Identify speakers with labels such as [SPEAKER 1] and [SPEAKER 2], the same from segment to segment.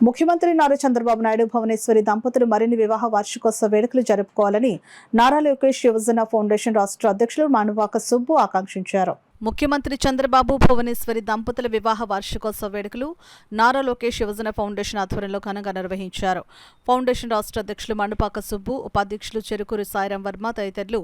[SPEAKER 1] ముఖ్యమంత్రి నారా చంద్రబాబు నాయుడు భువనేశ్వరి దంపతులు మరిన్ని వివాహ వార్షికోత్సవ వేడుకలు జరుపుకోవాలని నారా లోకేష్ యువజన ఫౌండేషన్ రాష్ట్ర అధ్యక్షులు మానువాక సుబ్బు ఆకాంక్షించారు. ముఖ్యమంత్రి చంద్రబాబు భువనేశ్వరి దంపతుల వివాహ వార్షికోత్సవ వేడుకలు నారా లోకేష్ యువజన ఫౌండేషన్ ఆధ్వర్యంలో ఘనంగా నిర్వహించారు. ఫౌండేషన్ రాష్ట్ర అధ్యక్షులు మండుపాక సుబ్బు, ఉపాధ్యక్షులు చెరుకూరి సాయిరాం వర్మ తదితరులు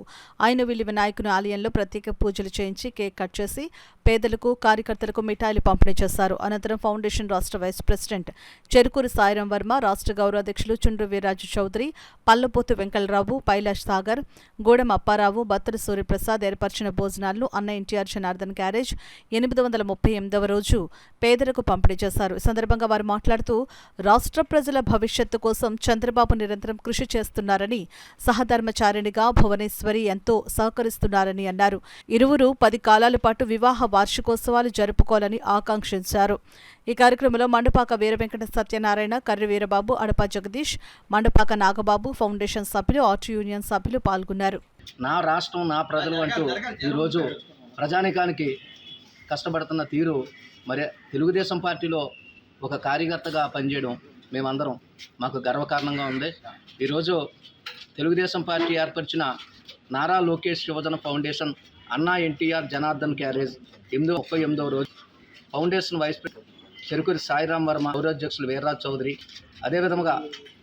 [SPEAKER 1] ఆయనవిల్లి వినాయకుని ఆలయంలో ప్రత్యేక పూజలు చేయించి కేక్ కట్ చేసి పేదలకు, కార్యకర్తలకు మిఠాయిలు పంపిణీ చేశారు. అనంతరం ఫౌండేషన్ రాష్ట్ర వైస్ ప్రెసిడెంట్ చెరుకూరి సాయిరాం వర్మ, రాష్ట్ర గౌరవాధ్యక్షులు చుండ్రు వీర్రాజు చౌదరి, పల్లపోతు వెంకటరావు, పైలాష్ సాగర్, గూడెం అప్పారావు, బత్తరి సూర్యప్రసాద్ ఏర్పరిచిన భోజనాలను అన్న ఎన్టీఆర్ జనార్దన్ గ్యారేజ్ 838వ రోజు పేదలకు పంపిణీ చేశారు. ఈ సందర్భంగా వారు మాట్లాడుతూ రాష్ట్ర ప్రజల భవిష్యత్తు కోసం చంద్రబాబు నిరంతరం కృషి చేస్తున్నారని, సహధర్మచారిణిగా భువనేశ్వరి ఎంతో సహకరిస్తున్నారని అన్నారు. ఇరువురు 10 కాలాల పాటు వివాహ వార్షికోత్సవాలు జరుపుకోవాలని ఆకాంక్షించారు. ఈ కార్యక్రమంలో మండపాక వీర వెంకట సత్యనారాయణ, కర్రి వీరబాబు, అడప జగదీష్, మండపాక నాగబాబు, ఫౌండేషన్ సభ్యులు, ఆర్ట్ యూనియన్ సభ్యులు పాల్గొన్నారు.
[SPEAKER 2] నా రాష్ట్రం, నా ప్రజలు అంటూ ఈరోజు ప్రజానికానికి కష్టపడుతున్న తీరు, మరి తెలుగుదేశం పార్టీలో ఒక కార్యకర్తగా పనిచేయడం మేమందరం మాకు గర్వకారణంగా ఉంది. ఈరోజు తెలుగుదేశం పార్టీ ఏర్పరిచిన నారా లోకేష్ యువజన ఫౌండేషన్ అన్నా ఎన్టీఆర్ జనార్దన్ గ్యారేజ్ 838వ రోజు foundation vice president Cherukuri Sairam Varma, గౌరవాధ్యక్షులు వీర్రాజు చౌదరి, అదేవిధముగా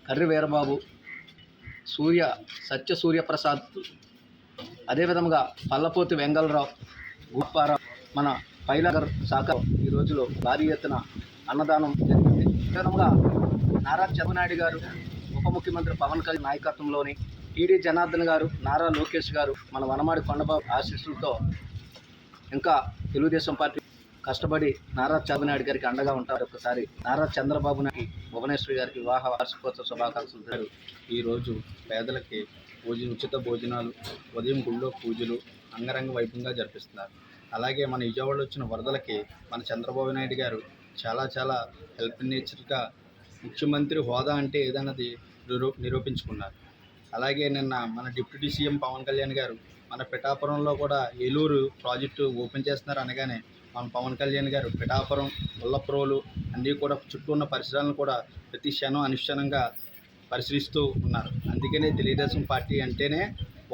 [SPEAKER 2] కర్రి వీరబాబు, సత్య సూర్యప్రసాద్, అదేవిధముగా పల్లపోతు వెంగళరావు, గుప్పారావు, మన పైలాగర్ శాఖ ఈ రోజులో భారీ ఎత్తున అన్నదానం జరిగింది. అదేవిధంగా నారా చంద్రబాబు నాయుడు గారు, ఉప ముఖ్యమంత్రి పవన్ కళ్యాణ్ నాయకత్వంలోని టీడీ జనార్దన్ గారు, నారా లోకేష్ గారు, మన వనమాడి కొండబాబు ఆశీస్సులతో ఇంకా తెలుగుదేశం పార్టీ కష్టపడి నారా చంద్రబాబు నాయుడు గారికి అండగా ఉంటారు. ఒకసారి నారా చంద్రబాబు నాయుడు భువనేశ్వరి గారికి వివాహ వార్షికోత్సవ శుభాకాంక్షలు.
[SPEAKER 3] ఈరోజు పేదలకి ఉచిత భోజనాలు, ఉదయం గుళ్ళో పూజలు అంగరంగ వైభవంగా జరిపిస్తున్నారు. అలాగే మన విజయవాడలో వచ్చిన వరదలకి మన చంద్రబాబు నాయుడు గారు చాలా హెల్ప్ నేచర్గా ముఖ్యమంత్రి హోదా అంటే ఏదన్నది నిరూపించుకున్నారు. అలాగే నిన్న మన డిప్యూటీ సీఎం పవన్ కళ్యాణ్ గారు మన పిఠాపురంలో కూడా ఏలూరు ప్రాజెక్టు ఓపెన్ చేస్తున్నారు అనగానే మన పవన్ కళ్యాణ్ గారు పిఠాపురం, ఉల్లప్రోలు అన్నీ కూడా చుట్టూ ఉన్న పరిసరాలను కూడా ప్రతి క్షణం అనుక్షణంగా పరిశీలిస్తూ ఉన్నారు. అందుకనే తెలుగుదేశం పార్టీ అంటేనే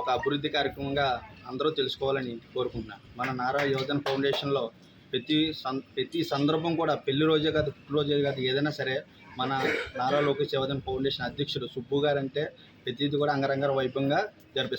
[SPEAKER 3] ఒక అభివృద్ధి కార్యక్రమంగా అందరూ తెలుసుకోవాలని కోరుకుంటున్నాను. మన నారా యువజన ఫౌండేషన్లో ప్రతి సందర్భం కూడా పెళ్లి రోజే కాదు, పుట్టినరోజే కాదు, ఏదైనా సరే మన నారా లోకేష్ యువజన ఫౌండేషన్ అధ్యక్షుడు సుబ్బు గారు అంటే ప్రతిదీ కూడా అంగరంగ వైభవంగా జరిపిస్తారు.